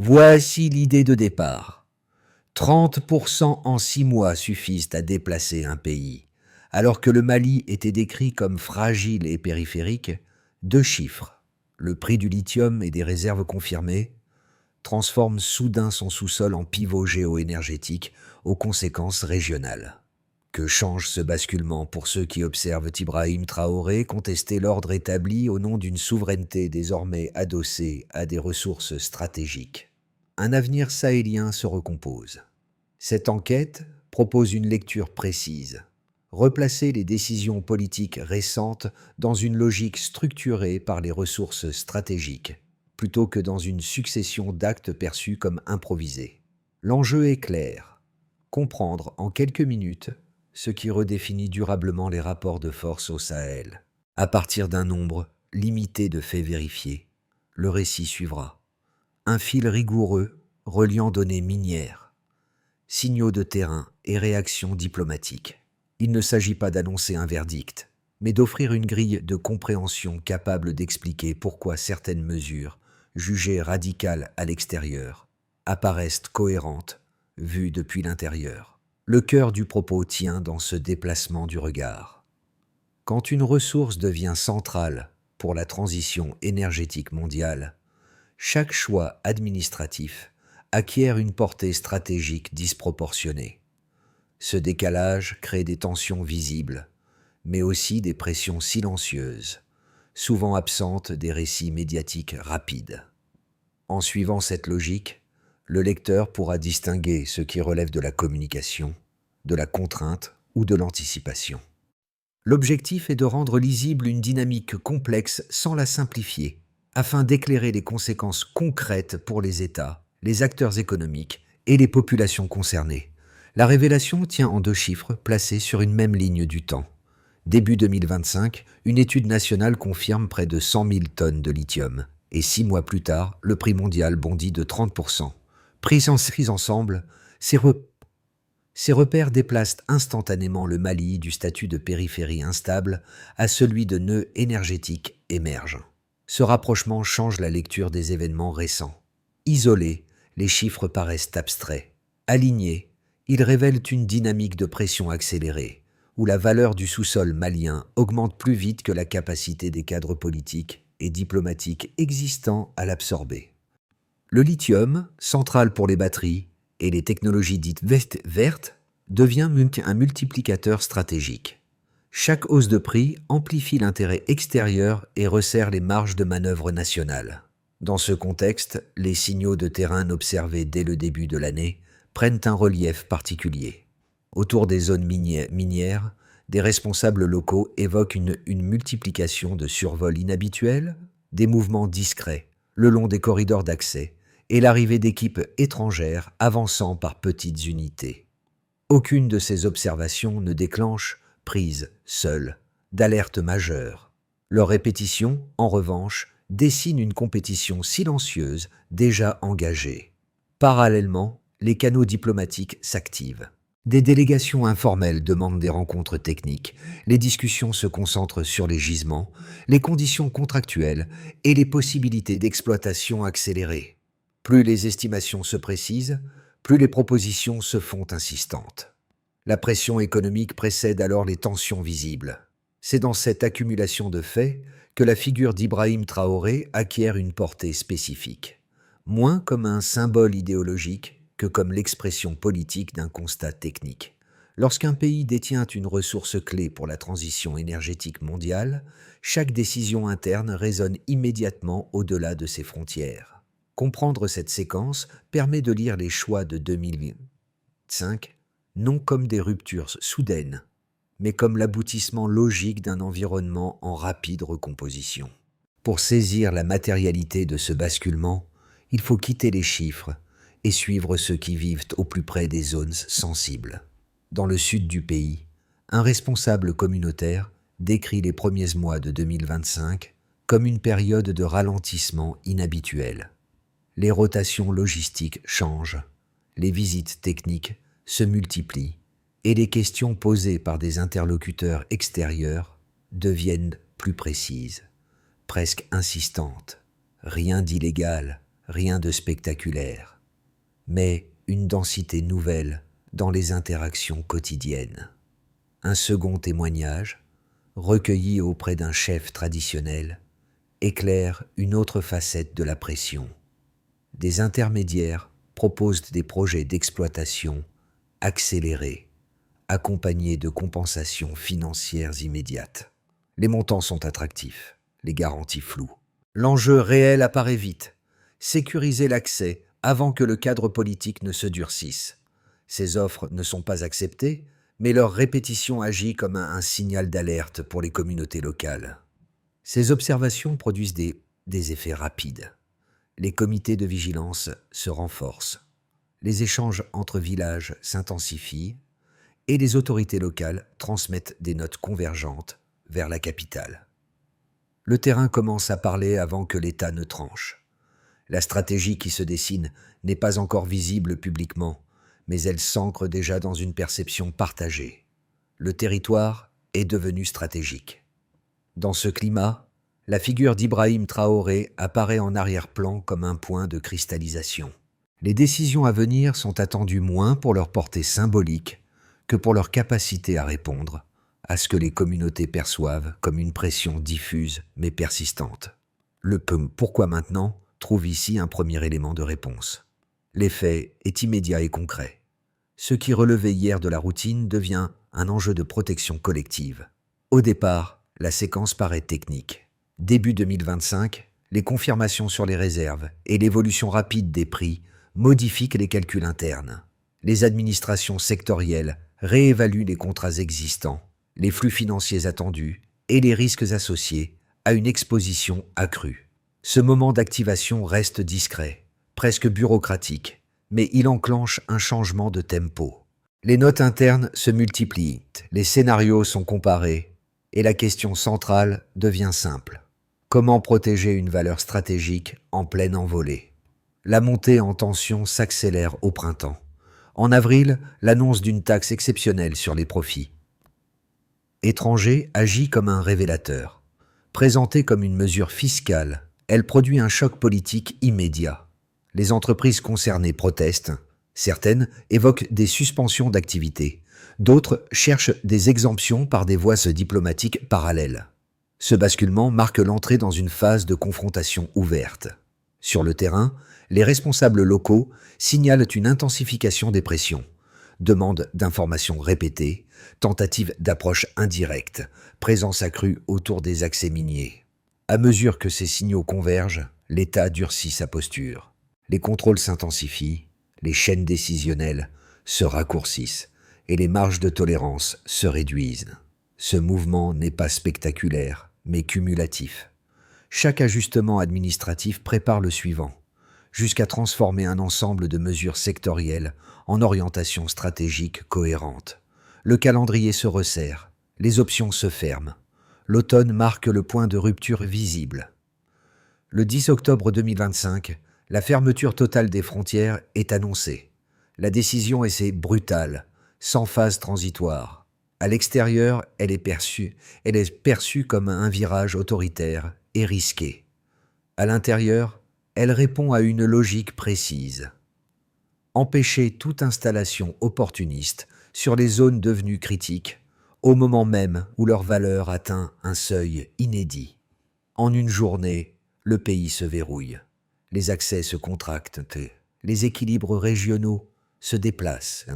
Voici l'idée de départ. 30% en 6 mois suffisent à déplacer un pays. Alors que le Mali était décrit comme fragile et périphérique, 2 chiffres, le prix du lithium et des réserves confirmées, transforment soudain son sous-sol en pivot géo-énergétique aux conséquences régionales. Que change ce basculement pour ceux qui observent Ibrahim Traoré contester l'ordre établi au nom d'une souveraineté désormais adossée à des ressources stratégiques? Un avenir sahélien se recompose. Cette enquête propose une lecture précise. Replacer les décisions politiques récentes dans une logique structurée par les ressources stratégiques, plutôt que dans une succession d'actes perçus comme improvisés. L'enjeu est clair. Comprendre en quelques minutes ce qui redéfinit durablement les rapports de force au Sahel. À partir d'un nombre limité de faits vérifiés, le récit suivra. Un fil rigoureux reliant données minières, signaux de terrain et réactions diplomatiques. Il ne s'agit pas d'annoncer un verdict, mais d'offrir une grille de compréhension capable d'expliquer pourquoi certaines mesures, jugées radicales à l'extérieur, apparaissent cohérentes, vues depuis l'intérieur. Le cœur du propos tient dans ce déplacement du regard. Quand une ressource devient centrale pour la transition énergétique mondiale, chaque choix administratif acquiert une portée stratégique disproportionnée. Ce décalage crée des tensions visibles, mais aussi des pressions silencieuses, souvent absentes des récits médiatiques rapides. En suivant cette logique, le lecteur pourra distinguer ce qui relève de la communication, de la contrainte ou de l'anticipation. L'objectif est de rendre lisible une dynamique complexe sans la simplifier, afin d'éclairer les conséquences concrètes pour les États, les acteurs économiques et les populations concernées. La révélation tient en 2 chiffres placés sur une même ligne du temps. Début 2025, une étude nationale confirme près de 100 000 tonnes de lithium, et 6 mois plus tard, le prix mondial bondit de 30%. Pris ensemble, ces repères déplacent instantanément le Mali du statut de périphérie instable à celui de nœud énergétique émergent. Ce rapprochement change la lecture des événements récents. Isolés, les chiffres paraissent abstraits. Alignés, ils révèlent une dynamique de pression accélérée, où la valeur du sous-sol malien augmente plus vite que la capacité des cadres politiques et diplomatiques existants à l'absorber. Le lithium, central pour les batteries et les technologies dites vertes, devient un multiplicateur stratégique. Chaque hausse de prix amplifie l'intérêt extérieur et resserre les marges de manœuvre nationales. Dans ce contexte, les signaux de terrain observés dès le début de l'année prennent un relief particulier. Autour des zones minières, des responsables locaux évoquent une multiplication de survols inhabituels, des mouvements discrets le long des corridors d'accès et l'arrivée d'équipes étrangères avançant par petites unités. Aucune de ces observations ne déclenche, prise seule, d'alerte majeure. Leur répétition, en revanche, dessine une compétition silencieuse déjà engagée. Parallèlement, les canaux diplomatiques s'activent. Des délégations informelles demandent des rencontres techniques. Les discussions se concentrent sur les gisements, les conditions contractuelles et les possibilités d'exploitation accélérée. Plus les estimations se précisent, plus les propositions se font insistantes. La pression économique précède alors les tensions visibles. C'est dans cette accumulation de faits que la figure d'Ibrahim Traoré acquiert une portée spécifique, moins comme un symbole idéologique que comme l'expression politique d'un constat technique. Lorsqu'un pays détient une ressource clé pour la transition énergétique mondiale, chaque décision interne résonne immédiatement au-delà de ses frontières. Comprendre cette séquence permet de lire les choix de 2005 non comme des ruptures soudaines, mais comme l'aboutissement logique d'un environnement en rapide recomposition. Pour saisir la matérialité de ce basculement, il faut quitter les chiffres et suivre ceux qui vivent au plus près des zones sensibles. Dans le sud du pays, un responsable communautaire décrit les premiers mois de 2025 comme une période de ralentissement inhabituel. Les rotations logistiques changent, les visites techniques se multiplient et les questions posées par des interlocuteurs extérieurs deviennent plus précises, presque insistantes. Rien d'illégal, rien de spectaculaire, mais une densité nouvelle dans les interactions quotidiennes. Un second témoignage, recueilli auprès d'un chef traditionnel, éclaire une autre facette de la pression. Des intermédiaires proposent des projets d'exploitation accélérés, accompagnés de compensations financières immédiates. Les montants sont attractifs, les garanties floues. L'enjeu réel apparaît vite, sécuriser l'accès avant que le cadre politique ne se durcisse. Ces offres ne sont pas acceptées, mais leur répétition agit comme un signal d'alerte pour les communautés locales. Ces observations produisent des effets rapides. Les comités de vigilance se renforcent. Les échanges entre villages s'intensifient et les autorités locales transmettent des notes convergentes vers la capitale. Le terrain commence à parler avant que l'État ne tranche. La stratégie qui se dessine n'est pas encore visible publiquement, mais elle s'ancre déjà dans une perception partagée. Le territoire est devenu stratégique. Dans ce climat, la figure d'Ibrahim Traoré apparaît en arrière-plan comme un point de cristallisation. Les décisions à venir sont attendues moins pour leur portée symbolique que pour leur capacité à répondre à ce que les communautés perçoivent comme une pression diffuse mais persistante. Le pourquoi maintenant trouve ici un premier élément de réponse. L'effet est immédiat et concret. Ce qui relevait hier de la routine devient un enjeu de protection collective. Au départ, la séquence paraît technique. Début 2025, les confirmations sur les réserves et l'évolution rapide des prix modifient les calculs internes. Les administrations sectorielles réévaluent les contrats existants, les flux financiers attendus et les risques associés à une exposition accrue. Ce moment d'activation reste discret, presque bureaucratique, mais il enclenche un changement de tempo. Les notes internes se multiplient, les scénarios sont comparés et la question centrale devient simple. Comment protéger une valeur stratégique en pleine envolée? La montée en tension s'accélère au printemps. En avril, l'annonce d'une taxe exceptionnelle sur les profits étranger agit comme un révélateur. Présentée comme une mesure fiscale, elle produit un choc politique immédiat. Les entreprises concernées protestent. Certaines évoquent des suspensions d'activité. D'autres cherchent des exemptions par des voies diplomatiques parallèles. Ce basculement marque l'entrée dans une phase de confrontation ouverte. Sur le terrain, les responsables locaux signalent une intensification des pressions. Demandes d'informations répétées, tentatives d'approche indirecte, présence accrue autour des accès miniers. À mesure que ces signaux convergent, l'État durcit sa posture. Les contrôles s'intensifient, les chaînes décisionnelles se raccourcissent et les marges de tolérance se réduisent. Ce mouvement n'est pas spectaculaire, mais cumulatif. Chaque ajustement administratif prépare le suivant, jusqu'à transformer un ensemble de mesures sectorielles en orientation stratégique cohérente. Le calendrier se resserre, les options se ferment. L'automne marque le point de rupture visible. Le 10 octobre 2025, la fermeture totale des frontières est annoncée. La décision est brutale, sans phase transitoire. À l'extérieur, elle est perçue comme un virage autoritaire et risqué. À l'intérieur, elle répond à une logique précise. Empêcher toute installation opportuniste sur les zones devenues critiques, au moment même où leur valeur atteint un seuil inédit. En une journée, le pays se verrouille. Les accès se contractent, les équilibres régionaux se déplacent.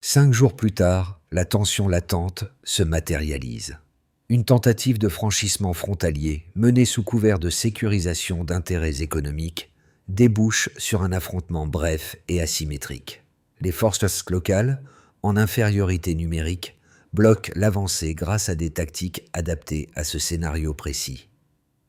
5 jours plus tard, la tension latente se matérialise. Une tentative de franchissement frontalier, menée sous couvert de sécurisation d'intérêts économiques, débouche sur un affrontement bref et asymétrique. Les forces locales, en infériorité numérique, bloquent l'avancée grâce à des tactiques adaptées à ce scénario précis.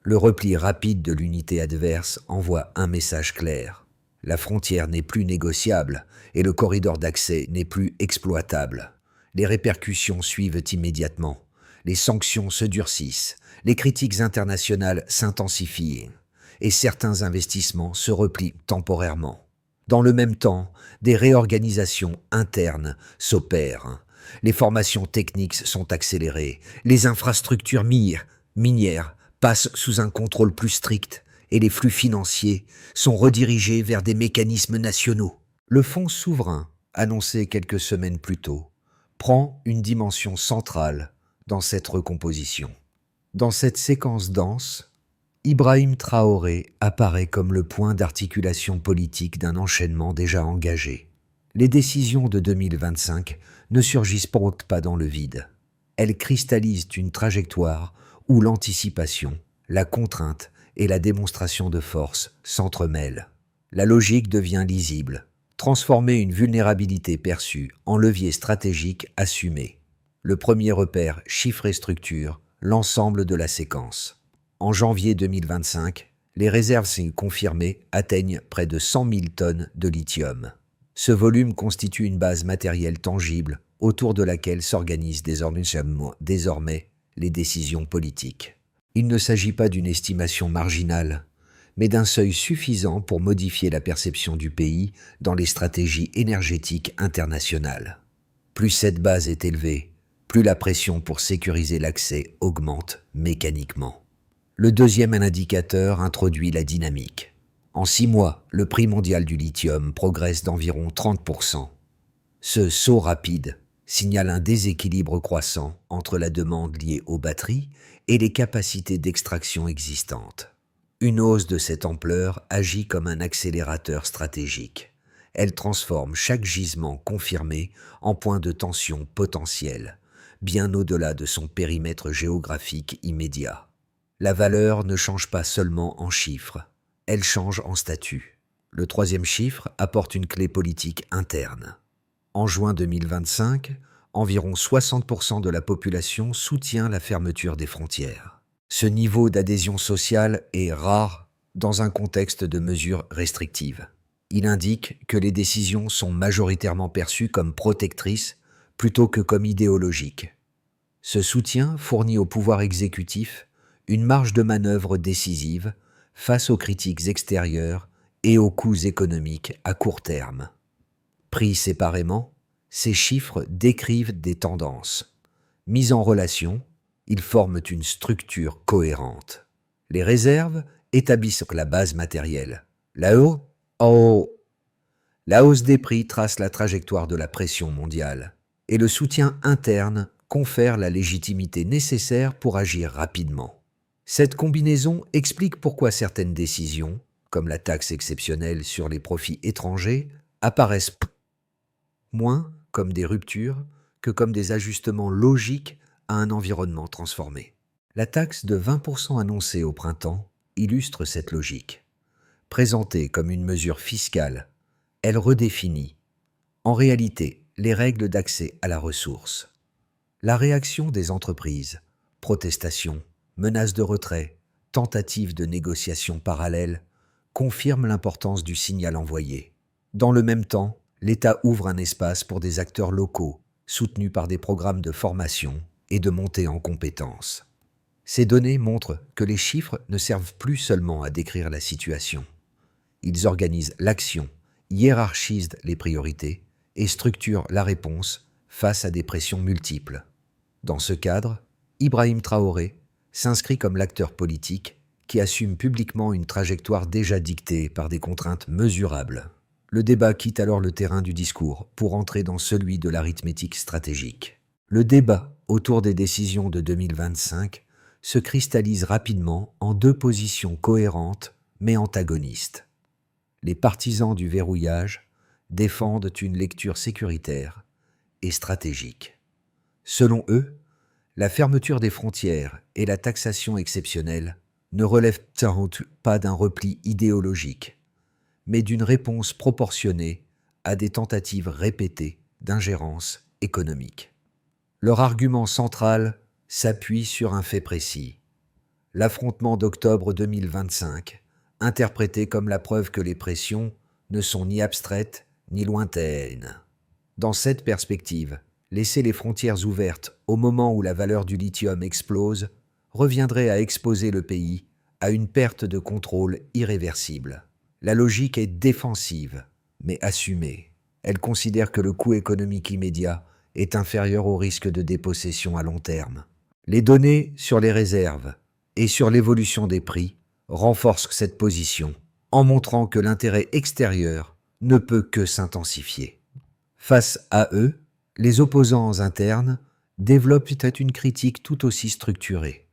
Le repli rapide de l'unité adverse envoie un message clair. La frontière n'est plus négociable et le corridor d'accès n'est plus exploitable. Les répercussions suivent immédiatement. Les sanctions se durcissent, les critiques internationales s'intensifient et certains investissements se replient temporairement. Dans le même temps, des réorganisations internes s'opèrent. Les formations techniques sont accélérées, les infrastructures minières passent sous un contrôle plus strict et les flux financiers sont redirigés vers des mécanismes nationaux. Le fonds souverain, annoncé quelques semaines plus tôt, prend une dimension centrale dans cette recomposition. Dans cette séquence dense, Ibrahim Traoré apparaît comme le point d'articulation politique d'un enchaînement déjà engagé. Les décisions de 2025 ne surgissent pas dans le vide. Elles cristallisent une trajectoire où l'anticipation, la contrainte et la démonstration de force s'entremêlent. La logique devient lisible, transformer une vulnérabilité perçue en levier stratégique assumé. Le premier repère chiffre et structure l'ensemble de la séquence. En janvier 2025, les réserves confirmées atteignent près de 100 000 tonnes de lithium. Ce volume constitue une base matérielle tangible autour de laquelle s'organisent désormais les décisions politiques. Il ne s'agit pas d'une estimation marginale, mais d'un seuil suffisant pour modifier la perception du pays dans les stratégies énergétiques internationales. Plus cette base est élevée, plus la pression pour sécuriser l'accès augmente mécaniquement. Le deuxième indicateur introduit la dynamique. En 6 mois, le prix mondial du lithium progresse d'environ 30%. Ce saut rapide signale un déséquilibre croissant entre la demande liée aux batteries et les capacités d'extraction existantes. Une hausse de cette ampleur agit comme un accélérateur stratégique. Elle transforme chaque gisement confirmé en point de tension potentiel, bien au-delà de son périmètre géographique immédiat. La valeur ne change pas seulement en chiffres, elle change en statut. Le troisième chiffre apporte une clé politique interne. En juin 2025, environ 60% de la population soutient la fermeture des frontières. Ce niveau d'adhésion sociale est rare dans un contexte de mesures restrictives. Il indique que les décisions sont majoritairement perçues comme protectrices plutôt que comme idéologiques. Ce soutien fournit au pouvoir exécutif une marge de manœuvre décisive face aux critiques extérieures et aux coûts économiques à court terme. Pris séparément, ces chiffres décrivent des tendances. Mis en relation, ils forment une structure cohérente. Les réserves établissent la base matérielle. La hausse des prix trace la trajectoire de la pression mondiale, et le soutien interne confère la légitimité nécessaire pour agir rapidement. Cette combinaison explique pourquoi certaines décisions, comme la taxe exceptionnelle sur les profits étrangers, apparaissent moins comme des ruptures que comme des ajustements logiques à un environnement transformé. La taxe de 20% annoncée au printemps illustre cette logique. Présentée comme une mesure fiscale, elle redéfinit, en réalité, les règles d'accès à la ressource. La réaction des entreprises, protestations, menaces de retrait, tentatives de négociations parallèles, confirment l'importance du signal envoyé. Dans le même temps, l'État ouvre un espace pour des acteurs locaux, soutenus par des programmes de formation et de montée en compétences. Ces données montrent que les chiffres ne servent plus seulement à décrire la situation. Ils organisent l'action, hiérarchisent les priorités et structurent la réponse face à des pressions multiples. Dans ce cadre, Ibrahim Traoré s'inscrit comme l'acteur politique qui assume publiquement une trajectoire déjà dictée par des contraintes mesurables. Le débat quitte alors le terrain du discours pour entrer dans celui de l'arithmétique stratégique. Le débat autour des décisions de 2025 se cristallise rapidement en deux positions cohérentes mais antagonistes. Les partisans du verrouillage défendent une lecture sécuritaire et stratégique. Selon eux, la fermeture des frontières et la taxation exceptionnelle ne relèvent pas d'un repli idéologique, mais d'une réponse proportionnée à des tentatives répétées d'ingérence économique. Leur argument central s'appuie sur un fait précis. L'affrontement d'octobre 2025, interprété comme la preuve que les pressions ne sont ni abstraites ni lointaines. Dans cette perspective, laisser les frontières ouvertes au moment où la valeur du lithium explose reviendrait à exposer le pays à une perte de contrôle irréversible. La logique est défensive, mais assumée. Elle considère que le coût économique immédiat est inférieur au risque de dépossession à long terme. Les données sur les réserves et sur l'évolution des prix renforce cette position en montrant que l'intérêt extérieur ne peut que s'intensifier. Face à eux, les opposants internes développent une critique tout aussi structurée.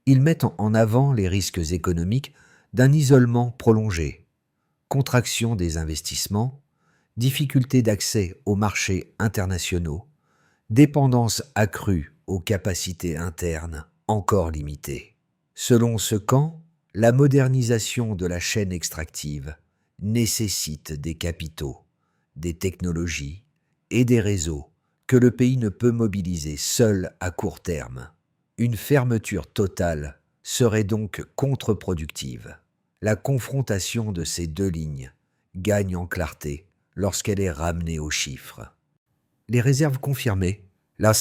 Ils mettent en avant les risques économiques d'un isolement prolongé, contraction des investissements, difficulté d'accès aux marchés internationaux, dépendance accrue aux capacités internes encore limitées. Selon ce camp, la modernisation de la chaîne extractive nécessite des capitaux, des technologies et des réseaux que le pays ne peut mobiliser seul à court terme. Une fermeture totale serait donc contre-productive. La confrontation de ces deux lignes gagne en clarté lorsqu'elle est ramenée aux chiffres. Les réserves confirmées, la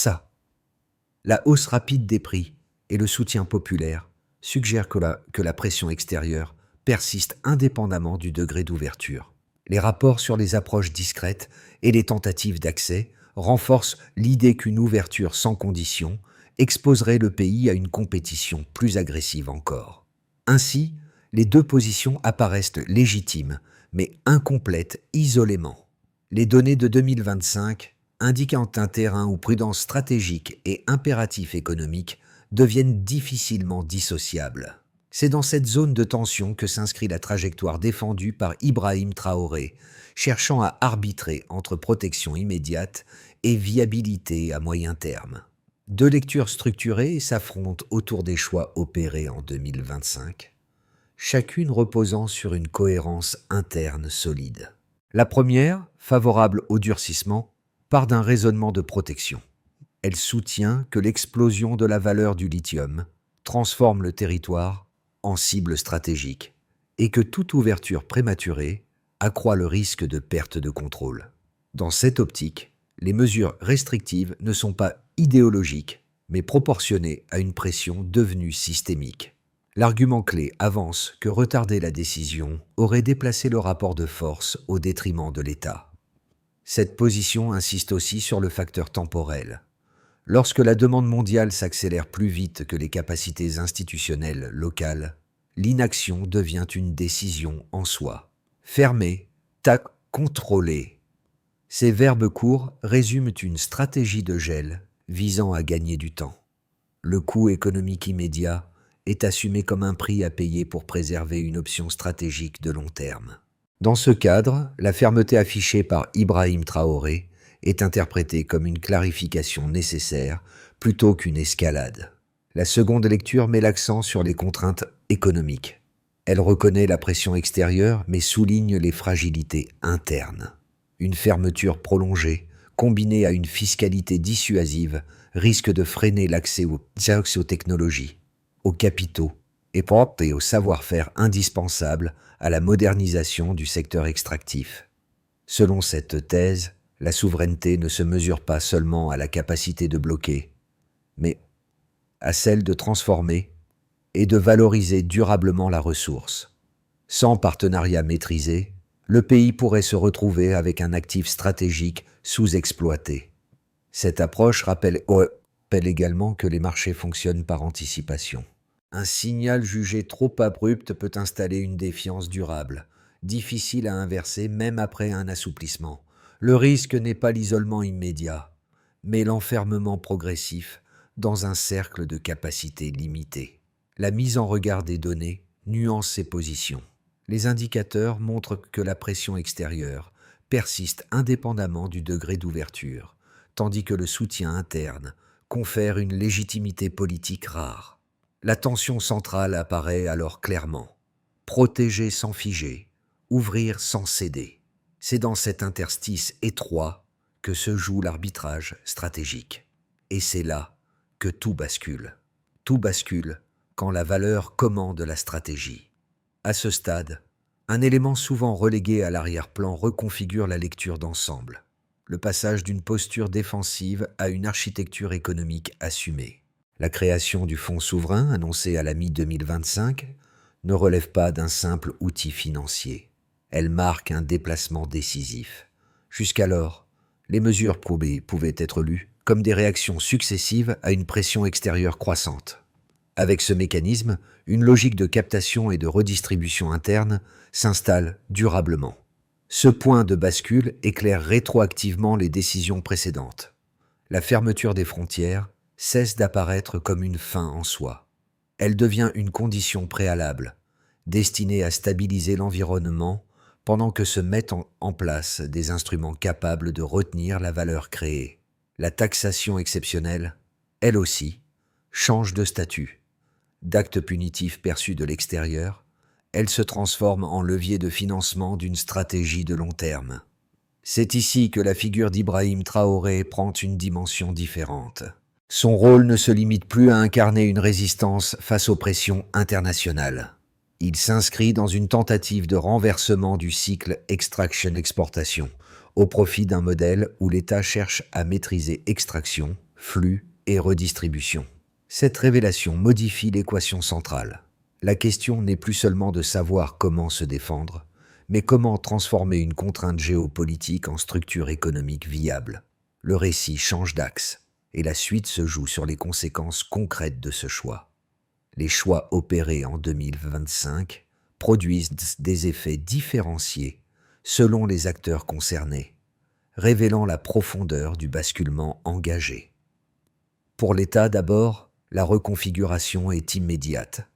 hausse rapide des prix et le soutien populaire suggèrent que la pression extérieure persiste indépendamment du degré d'ouverture. Les rapports sur les approches discrètes et les tentatives d'accès renforcent l'idée qu'une ouverture sans condition exposerait le pays à une compétition plus agressive encore. Ainsi, les deux positions apparaissent légitimes, mais incomplètes isolément. Les données de 2025, indiquant un terrain où prudence stratégique et impératif économique deviennent difficilement dissociables. C'est dans cette zone de tension que s'inscrit la trajectoire défendue par Ibrahim Traoré, cherchant à arbitrer entre protection immédiate et viabilité à moyen terme. Deux lectures structurées s'affrontent autour des choix opérés en 2025, chacune reposant sur une cohérence interne solide. La première, favorable au durcissement, part d'un raisonnement de protection. Elle soutient que l'explosion de la valeur du lithium transforme le territoire en cible stratégique et que toute ouverture prématurée accroît le risque de perte de contrôle. Dans cette optique, les mesures restrictives ne sont pas idéologiques, mais proportionnées à une pression devenue systémique. L'argument clé avance que retarder la décision aurait déplacé le rapport de force au détriment de l'État. Cette position insiste aussi sur le facteur temporel. Lorsque la demande mondiale s'accélère plus vite que les capacités institutionnelles locales, l'inaction devient une décision en soi. Fermer, contrôler. Ces verbes courts résument une stratégie de gel visant à gagner du temps. Le coût économique immédiat est assumé comme un prix à payer pour préserver une option stratégique de long terme. Dans ce cadre, la fermeté affichée par Ibrahim Traoré est interprétée comme une clarification nécessaire plutôt qu'une escalade. La seconde lecture met l'accent sur les contraintes économiques. Elle reconnaît la pression extérieure mais souligne les fragilités internes. Une fermeture prolongée, combinée à une fiscalité dissuasive, risque de freiner l'accès aux technologies, aux capitaux et au savoir-faire indispensable à la modernisation du secteur extractif. Selon cette thèse, la souveraineté ne se mesure pas seulement à la capacité de bloquer, mais à celle de transformer et de valoriser durablement la ressource. Sans partenariat maîtrisé, le pays pourrait se retrouver avec un actif stratégique sous-exploité. Cette approche rappelle également que les marchés fonctionnent par anticipation. Un signal jugé trop abrupt peut installer une défiance durable, difficile à inverser même après un assouplissement. Le risque n'est pas l'isolement immédiat, mais l'enfermement progressif dans un cercle de capacités limitées. La mise en regard des données nuance ces positions. Les indicateurs montrent que la pression extérieure persiste indépendamment du degré d'ouverture, tandis que le soutien interne confère une légitimité politique rare. La tension centrale apparaît alors clairement. Protéger sans figer, ouvrir sans céder. C'est dans cet interstice étroit que se joue l'arbitrage stratégique. Et c'est là que tout bascule. Tout bascule quand la valeur commande la stratégie. À ce stade, un élément souvent relégué à l'arrière-plan reconfigure la lecture d'ensemble. Le passage d'une posture défensive à une architecture économique assumée. La création du fonds souverain, annoncée à la mi-2025, ne relève pas d'un simple outil financier. Elle marque un déplacement décisif. Jusqu'alors, les mesures pouvaient être lues comme des réactions successives à une pression extérieure croissante. Avec ce mécanisme, une logique de captation et de redistribution interne s'installe durablement. Ce point de bascule éclaire rétroactivement les décisions précédentes. La fermeture des frontières cesse d'apparaître comme une fin en soi. Elle devient une condition préalable, destinée à stabiliser l'environnement pendant que se mettent en place des instruments capables de retenir la valeur créée. La taxation exceptionnelle, elle aussi, change de statut. D'acte punitif perçu de l'extérieur, elle se transforme en levier de financement d'une stratégie de long terme. C'est ici que la figure d'Ibrahim Traoré prend une dimension différente. Son rôle ne se limite plus à incarner une résistance face aux pressions internationales. Il s'inscrit dans une tentative de renversement du cycle extraction-exportation, au profit d'un modèle où l'État cherche à maîtriser extraction, flux et redistribution. Cette révélation modifie l'équation centrale. La question n'est plus seulement de savoir comment se défendre, mais comment transformer une contrainte géopolitique en structure économique viable. Le récit change d'axe, et la suite se joue sur les conséquences concrètes de ce choix. Les choix opérés en 2025 produisent des effets différenciés selon les acteurs concernés, révélant la profondeur du basculement engagé. Pour l'État d'abord, la reconfiguration est immédiate.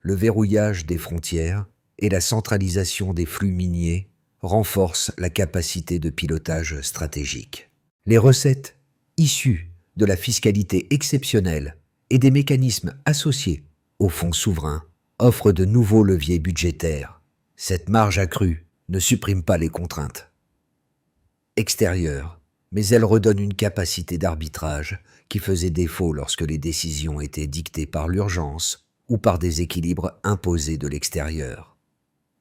Le verrouillage des frontières et la centralisation des flux miniers renforcent la capacité de pilotage stratégique. Les recettes issues de la fiscalité exceptionnelle et des mécanismes associés au fonds souverain offrent de nouveaux leviers budgétaires. Cette marge accrue ne supprime pas les contraintes extérieures, mais elle redonne une capacité d'arbitrage qui faisait défaut lorsque les décisions étaient dictées par l'urgence ou par des équilibres imposés de l'extérieur.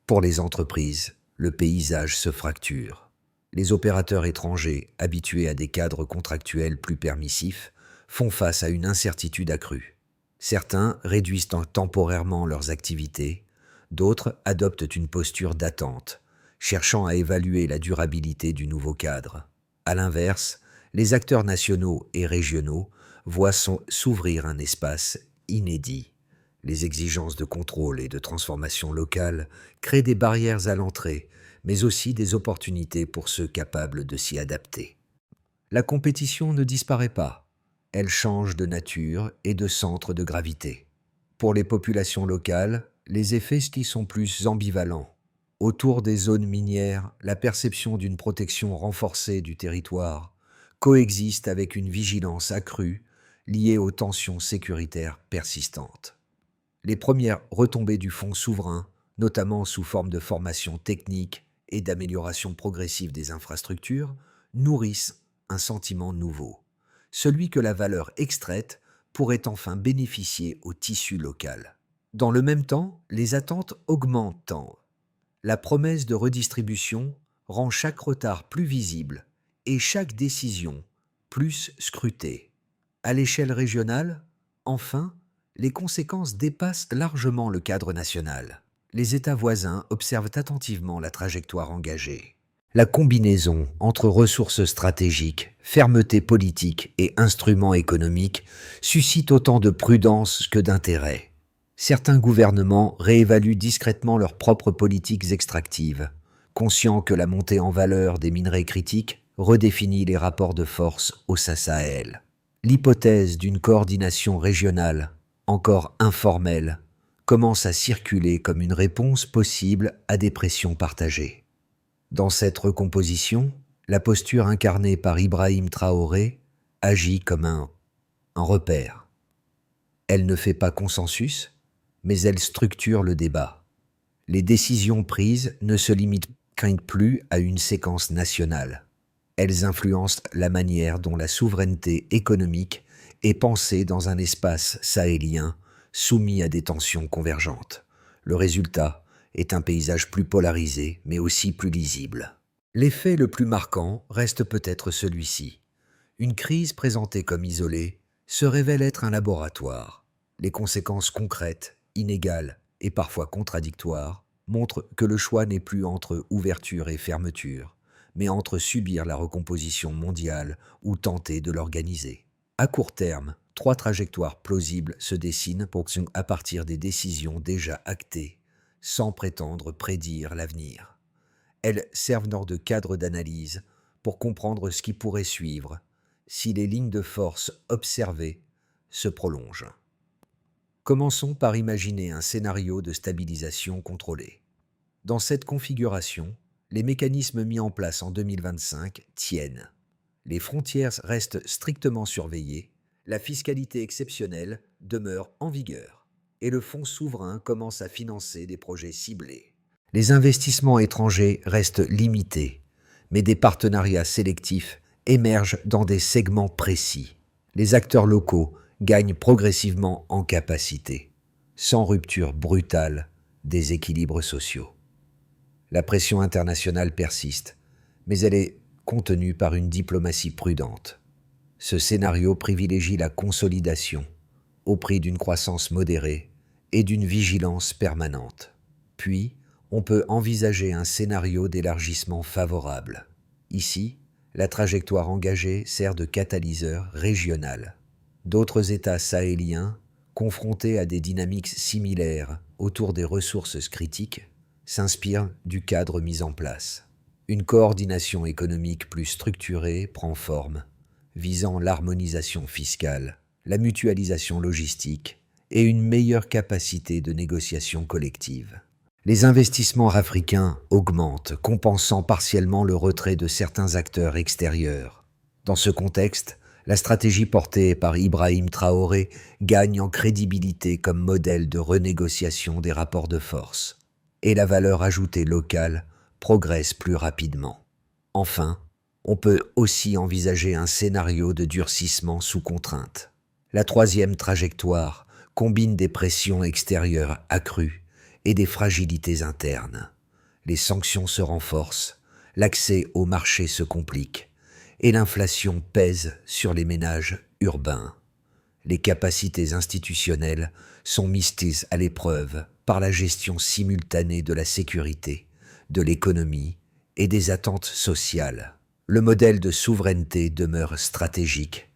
Pour les entreprises, le paysage se fracture. Les opérateurs étrangers, habitués à des cadres contractuels plus permissifs, font face à une incertitude accrue. Certains réduisent temporairement leurs activités, d'autres adoptent une posture d'attente, cherchant à évaluer la durabilité du nouveau cadre. À l'inverse, les acteurs nationaux et régionaux voient s'ouvrir un espace inédit. Les exigences de contrôle et de transformation locale créent des barrières à l'entrée, mais aussi des opportunités pour ceux capables de s'y adapter. La compétition ne disparaît pas, elle change de nature et de centre de gravité. Pour les populations locales, les effets y sont plus ambivalents. Autour des zones minières, la perception d'une protection renforcée du territoire coexiste avec une vigilance accrue liée aux tensions sécuritaires persistantes. Les premières retombées du fonds souverain, notamment sous forme de formation technique et d'amélioration progressive des infrastructures, nourrissent un sentiment nouveau, celui que la valeur extraite pourrait enfin bénéficier au tissu local. Dans le même temps, les attentes augmentent. La promesse de redistribution rend chaque retard plus visible et chaque décision plus scrutée. À l'échelle régionale, enfin, les conséquences dépassent largement le cadre national. Les États voisins observent attentivement la trajectoire engagée. La combinaison entre ressources stratégiques, fermeté politique et instruments économiques suscite autant de prudence que d'intérêt. Certains gouvernements réévaluent discrètement leurs propres politiques extractives, conscients que la montée en valeur des minerais critiques redéfinit les rapports de force au Sahel. L'hypothèse d'une coordination régionale, encore informelle, commence à circuler comme une réponse possible à des pressions partagées. Dans cette recomposition, la posture incarnée par Ibrahim Traoré agit comme un repère. Elle ne fait pas consensus, mais elle structure le débat. Les décisions prises ne se limitent plus à une séquence nationale. Elles influencent la manière dont la souveraineté économique est pensée dans un espace sahélien soumis à des tensions convergentes. Le résultat est un paysage plus polarisé, mais aussi plus lisible. L'effet le plus marquant reste peut-être celui-ci. Une crise présentée comme isolée se révèle être un laboratoire. Les conséquences concrètes, inégales et parfois contradictoires montrent que le choix n'est plus entre ouverture et fermeture, mais entre subir la recomposition mondiale ou tenter de l'organiser. À court terme, 3 trajectoires plausibles se dessinent à partir des décisions déjà actées, sans prétendre prédire l'avenir. Elles servent de cadre d'analyse pour comprendre ce qui pourrait suivre si les lignes de force observées se prolongent. Commençons par imaginer un scénario de stabilisation contrôlée. Dans cette configuration, les mécanismes mis en place en 2025 tiennent. Les frontières restent strictement surveillées, la fiscalité exceptionnelle demeure en vigueur et le fonds souverain commence à financer des projets ciblés. Les investissements étrangers restent limités, mais des partenariats sélectifs émergent dans des segments précis. Les acteurs locaux gagnent progressivement en capacité, sans rupture brutale des équilibres sociaux. La pression internationale persiste, mais elle est contenue par une diplomatie prudente. Ce scénario privilégie la consolidation, au prix d'une croissance modérée et d'une vigilance permanente. Puis, on peut envisager un scénario d'élargissement favorable. Ici, la trajectoire engagée sert de catalyseur régional. D'autres États sahéliens, confrontés à des dynamiques similaires autour des ressources critiques, s'inspirent du cadre mis en place. Une coordination économique plus structurée prend forme, visant l'harmonisation fiscale, la mutualisation logistique et une meilleure capacité de négociation collective. Les investissements africains augmentent, compensant partiellement le retrait de certains acteurs extérieurs. Dans ce contexte, la stratégie portée par Ibrahim Traoré gagne en crédibilité comme modèle de renégociation des rapports de force, et la valeur ajoutée locale progresse plus rapidement. Enfin, on peut aussi envisager un scénario de durcissement sous contrainte. La troisième trajectoire combine des pressions extérieures accrues et des fragilités internes. Les sanctions se renforcent, l'accès au marché se complique, et l'inflation pèse sur les ménages urbains. Les capacités institutionnelles sont mises à l'épreuve par la gestion simultanée de la sécurité, de l'économie et des attentes sociales. Le modèle de souveraineté demeure stratégique,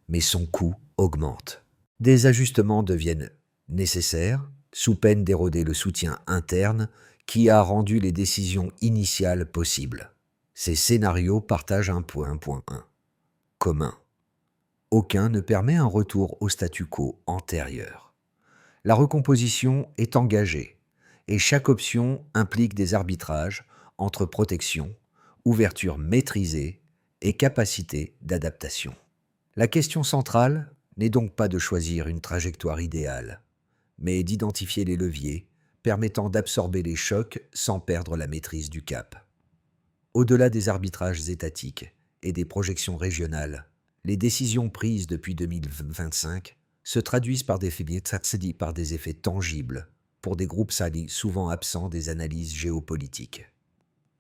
mais son coût augmente. Des ajustements deviennent nécessaires, sous peine d'éroder le soutien interne qui a rendu les décisions initiales possibles. Ces scénarios partagent un point commun. Aucun ne permet un retour au statu quo antérieur. La recomposition est engagée et chaque option implique des arbitrages entre protection, ouverture maîtrisée et capacité d'adaptation. La question centrale n'est donc pas de choisir une trajectoire idéale, mais d'identifier les leviers permettant d'absorber les chocs sans perdre la maîtrise du cap. Au-delà des arbitrages étatiques et des projections régionales, les décisions prises depuis 2025 se traduisent par des effets tangibles pour des groupes souvent absents des analyses géopolitiques.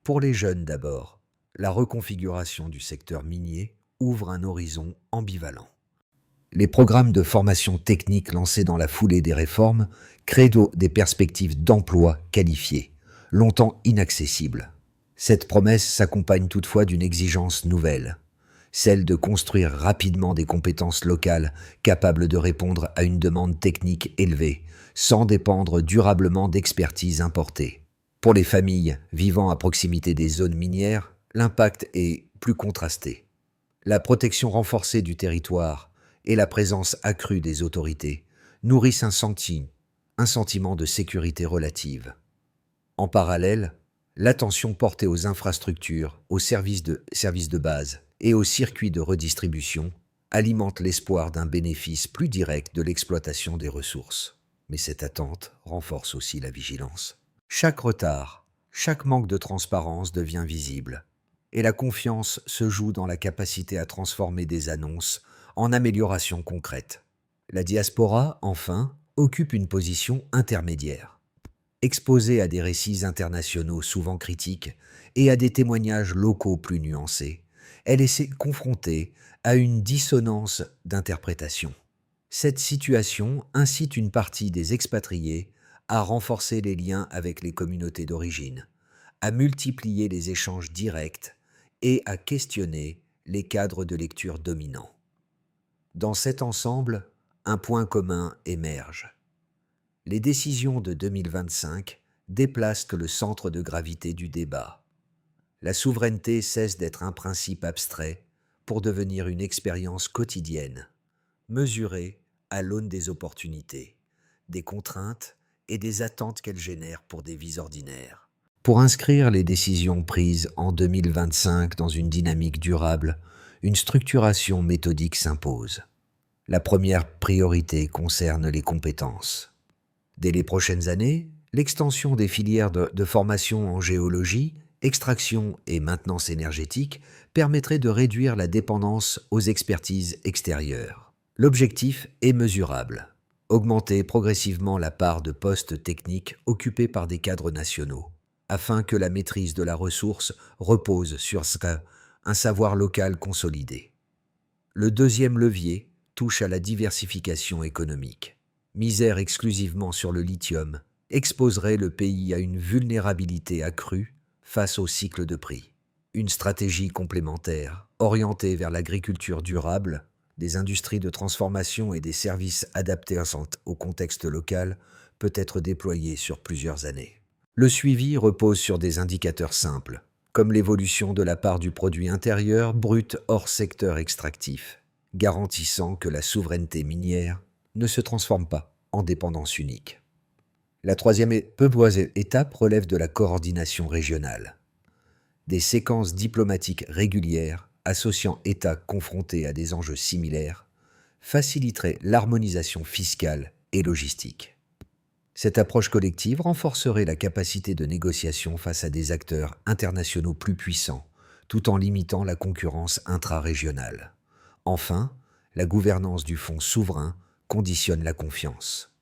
Pour les jeunes d'abord, la reconfiguration du secteur minier ouvre un horizon ambivalent. Les programmes de formation technique lancés dans la foulée des réformes créent des perspectives d'emploi qualifiées, longtemps inaccessibles. Cette promesse s'accompagne toutefois d'une exigence nouvelle, celle de construire rapidement des compétences locales capables de répondre à une demande technique élevée, sans dépendre durablement d'expertise importée. Pour les familles vivant à proximité des zones minières, l'impact est plus contrasté. La protection renforcée du territoire et la présence accrue des autorités nourrissent un sentiment de sécurité relative. En parallèle, l'attention portée aux infrastructures, aux services de base et aux circuits de redistribution alimente l'espoir d'un bénéfice plus direct de l'exploitation des ressources. Mais cette attente renforce aussi la vigilance. Chaque retard, chaque manque de transparence devient visible, et la confiance se joue dans la capacité à transformer des annonces en améliorations concrètes. La diaspora, enfin, occupe une position intermédiaire. Exposée à des récits internationaux souvent critiques et à des témoignages locaux plus nuancés, elle est confrontée à une dissonance d'interprétation. Cette situation incite une partie des expatriés à renforcer les liens avec les communautés d'origine, à multiplier les échanges directs et à questionner les cadres de lecture dominants. Dans cet ensemble, un point commun émerge. Les décisions de 2025 déplacent le centre de gravité du débat. La souveraineté cesse d'être un principe abstrait pour devenir une expérience quotidienne, mesurée à l'aune des opportunités, des contraintes et des attentes qu'elle génère pour des vies ordinaires. Pour inscrire les décisions prises en 2025 dans une dynamique durable, une structuration méthodique s'impose. La première priorité concerne les compétences. Dès les prochaines années, l'extension des filières de formation en géologie, extraction et maintenance énergétique permettrait de réduire la dépendance aux expertises extérieures. L'objectif est mesurable: augmenter progressivement la part de postes techniques occupés par des cadres nationaux, afin que la maîtrise de la ressource repose sur un savoir local consolidé. Le deuxième levier touche à la diversification économique. Misère exclusivement sur le lithium exposerait le pays à une vulnérabilité accrue face au cycle de prix. Une stratégie complémentaire, orientée vers l'agriculture durable, des industries de transformation et des services adaptés au contexte local, peut être déployée sur plusieurs années. Le suivi repose sur des indicateurs simples, comme l'évolution de la part du produit intérieur brut hors secteur extractif, garantissant que la souveraineté minière ne se transforme pas en dépendance unique. La troisième étape relève de la coordination régionale. Des séquences diplomatiques régulières associant États confrontés à des enjeux similaires faciliteraient l'harmonisation fiscale et logistique. Cette approche collective renforcerait la capacité de négociation face à des acteurs internationaux plus puissants, tout en limitant la concurrence intra-régionale. Enfin, la gouvernance du fonds souverain conditionne la confiance.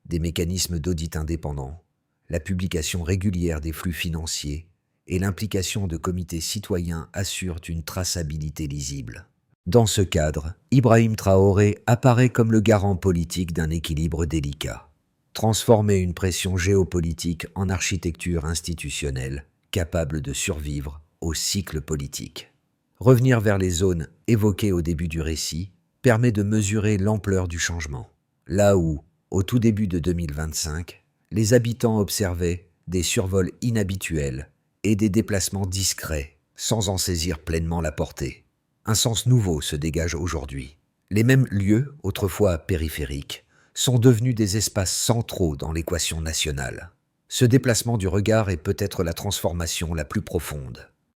Des mécanismes d'audit indépendants, la publication régulière des flux financiers et l'implication de comités citoyens assurent une traçabilité lisible. Dans ce cadre, Ibrahim Traoré apparaît comme le garant politique d'un équilibre délicat. Transformer une pression géopolitique en architecture institutionnelle capable de survivre au cycle politique. Revenir vers les zones évoquées au début du récit permet de mesurer l'ampleur du changement. Là où, au tout début de 2025, les habitants observaient des survols inhabituels et des déplacements discrets sans en saisir pleinement la portée. Un sens nouveau se dégage aujourd'hui. Les mêmes lieux, autrefois périphériques, sont devenus des espaces centraux dans l'équation nationale. Ce déplacement du regard est peut-être la transformation la plus profonde.